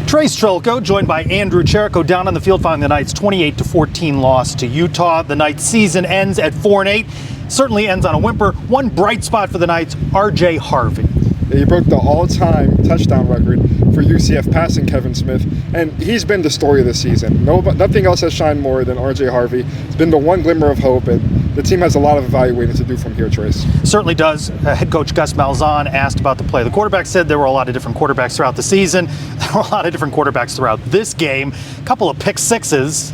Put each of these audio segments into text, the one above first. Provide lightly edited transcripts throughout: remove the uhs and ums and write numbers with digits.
Trylko, joined by Andrew Cherico, down on the field following the Knights' 28-14 loss to Utah. The Knights' season ends at 4-8. Certainly ends on a whimper. One bright spot for the Knights, RJ Harvey. He broke the all-time touchdown record for UCF passing Kevin Smith, and he's been the story of the season. Nothing else has shined more than RJ Harvey. It's been the one glimmer of hope, and the team has a lot of evaluating to do from here, Trace. Certainly does. Head coach Gus Malzahn asked about the play. The quarterback said there were a lot of different quarterbacks throughout the season. There were a lot of different quarterbacks throughout this game. A couple of pick sixes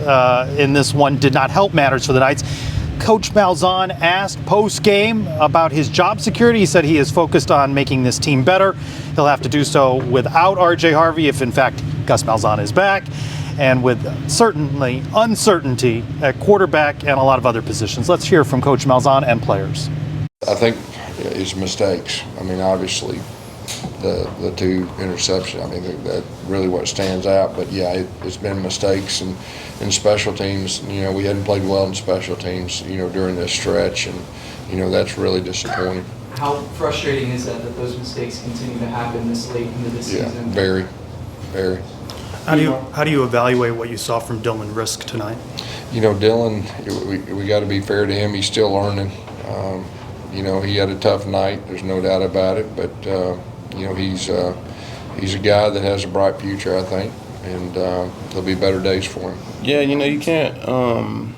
in this one did not help matters for the Knights. Coach Malzahn asked post-game about his job security. He said he is focused on making this team better. He'll have to do so without RJ Harvey if, in fact, Gus Malzahn is back, and with certainly uncertainty at quarterback and a lot of other positions. Let's hear from Coach Malzahn and players. I think it's mistakes. I mean, obviously, the two interceptions, I mean, that really what stands out. But, yeah, it's been mistakes. And in special teams, you know, we hadn't played well in special teams, you know, during this stretch. And, you know, that's really disappointing. How frustrating is that those mistakes continue to happen this late into the season? Yeah, very, very. How do you evaluate what you saw from Dylan Risk tonight? You know, Dylan, we got to be fair to him. He's still learning. You know, he had a tough night. There's no doubt about it. But you know, he's a guy that has a bright future, I think, and there'll be better days for him. Yeah, you know, you can't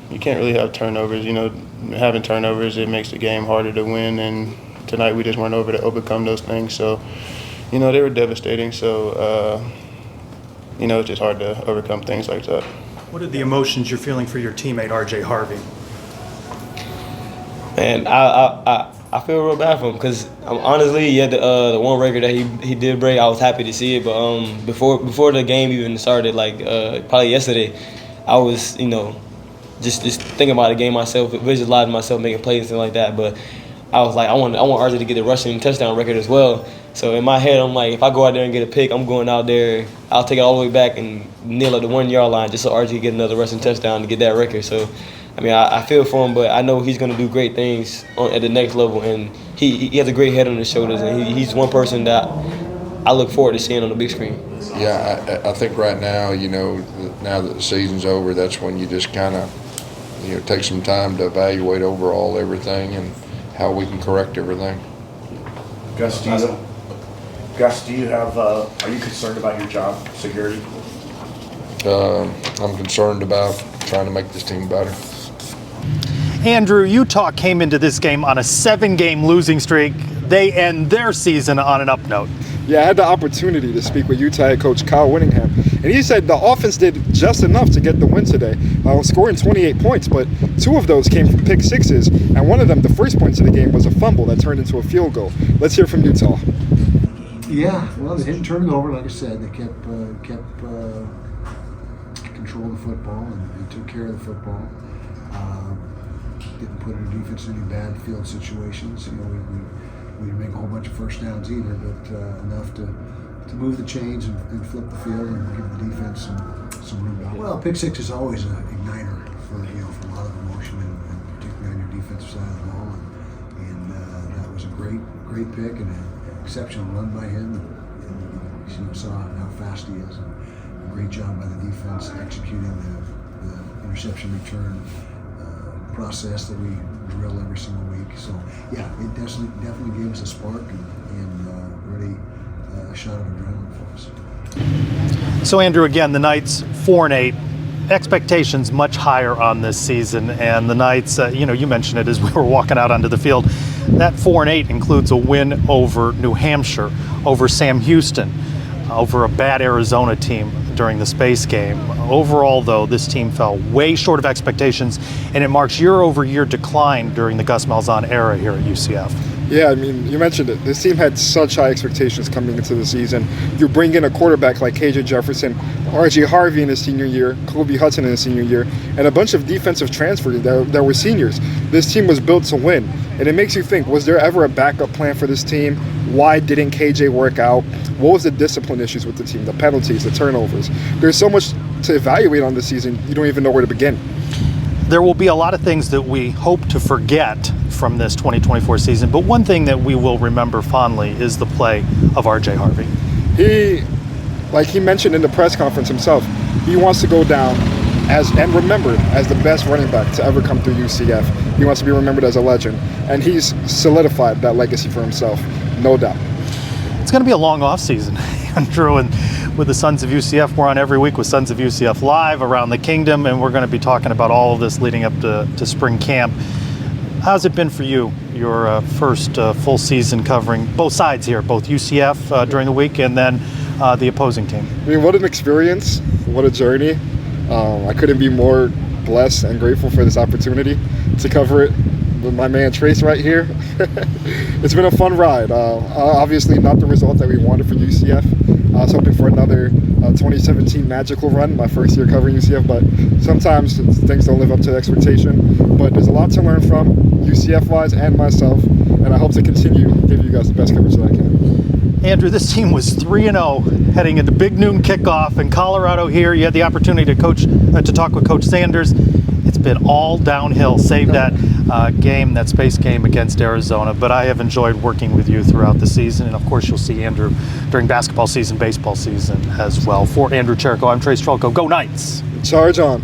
really have turnovers. You know, having turnovers, it makes the game harder to win. And tonight we just weren't able to overcome those things. So, you know, they were devastating. So, you know, it's just hard to overcome things like that. What are the emotions you're feeling for your teammate RJ Harvey? And I feel real bad for him because honestly, yeah, the one record that he did break, I was happy to see it. But before the game even started, like probably yesterday, I was, you know, just thinking about the game myself, visualizing myself making plays and stuff like that. But I was like, I want RJ to get the rushing touchdown record as well. So in my head, I'm like, if I go out there and get a pick, I'm going out there, I'll take it all the way back and kneel at the 1 yard line just so RJ can get another rushing touchdown to get that record. So, I mean, I feel for him, but I know he's going to do great things at the next level, and he has a great head on his shoulders, and he's one person that I look forward to seeing on the big screen. Yeah, I think right now, you know, now that the season's over, that's when you just kind of, you know, take some time to evaluate overall everything and how we can correct everything. Gus, do you have? Are you concerned about your job security? I'm concerned about trying to make this team better. Andrew, Utah came into this game on a 7-game losing streak. They end their season on an up note. Yeah, I had the opportunity to speak with Utah head coach Kyle Whittingham, and he said the offense did just enough to get the win today, scoring 28 points, but 2 of those came from pick sixes, and one of them, the first points of the game, was a fumble that turned into a field goal. Let's hear from Utah. Yeah, well, they didn't turn it over, like I said. They kept control of the football and took care of the football. Didn't put our defense in any bad field situations. You know, we didn't make a whole bunch of first downs either, but enough to move the chains and flip the field and give the defense some room. Well, pick six is always an igniter for a lot of emotion, and particularly on your defensive side of the ball. And that was a great pick and an exceptional run by him. And you saw how fast he is. And a great job by the defense executing the interception return process that we drill every single week. So yeah, it definitely gave us a spark and really a shot of adrenaline for us. So Andrew, again, the Knights 4-8. Expectations much higher on this season, and the Knights, you know, you mentioned it as we were walking out onto the field. That 4-8 includes a win over New Hampshire, over Sam Houston, over a bad Arizona team during the space game. Overall, though, this team fell way short of expectations, and it marks year-over-year decline during the Gus Malzahn era here at UCF. Yeah, I mean, you mentioned it. This team had such high expectations coming into the season. You bring in a quarterback like KJ Jefferson, RJ Harvey in his senior year, Kobe Hudson in his senior year, and a bunch of defensive transfers that were seniors. This team was built to win, and it makes you think, was there ever a backup plan for this team? Why didn't KJ work out? What was the discipline issues with the team, the penalties, the turnovers? There's so much to evaluate on this season, you don't even know where to begin. There will be a lot of things that we hope to forget from this 2024 season, but one thing that we will remember fondly is the play of RJ Harvey. Like he mentioned in the press conference himself, he wants to go down and remembered as the best running back to ever come through UCF. He wants to be remembered as a legend, and he's solidified that legacy for himself, no doubt. It's going to be a long off season, Andrew, and with the Sons of UCF, we're on every week with Sons of UCF Live around the kingdom, and we're going to be talking about all of this leading up to spring camp. How's it been for you, your first full season covering both sides here, both UCF during the week and then the opposing team? I mean, what an experience, what a journey. I couldn't be more blessed and grateful for this opportunity to cover it with my man Trace right here. It's been a fun ride. Obviously not the result that we wanted for UCF. I was hoping for another 2017 magical run, my first year covering UCF, but sometimes things don't live up to the expectation. But there's a lot to learn from, UCF-wise and myself, and I hope to continue to give you guys the best coverage that I can. Andrew, this team was 3-0 heading into Big Noon kickoff in Colorado here. You had the opportunity to talk with Coach Sanders. It's been all downhill, save that that space game against Arizona. But I have enjoyed working with you throughout the season. And of course, you'll see Andrew during basketball season, baseball season as well. For Andrew Cherico, I'm Trylko. Go Knights! Charge on.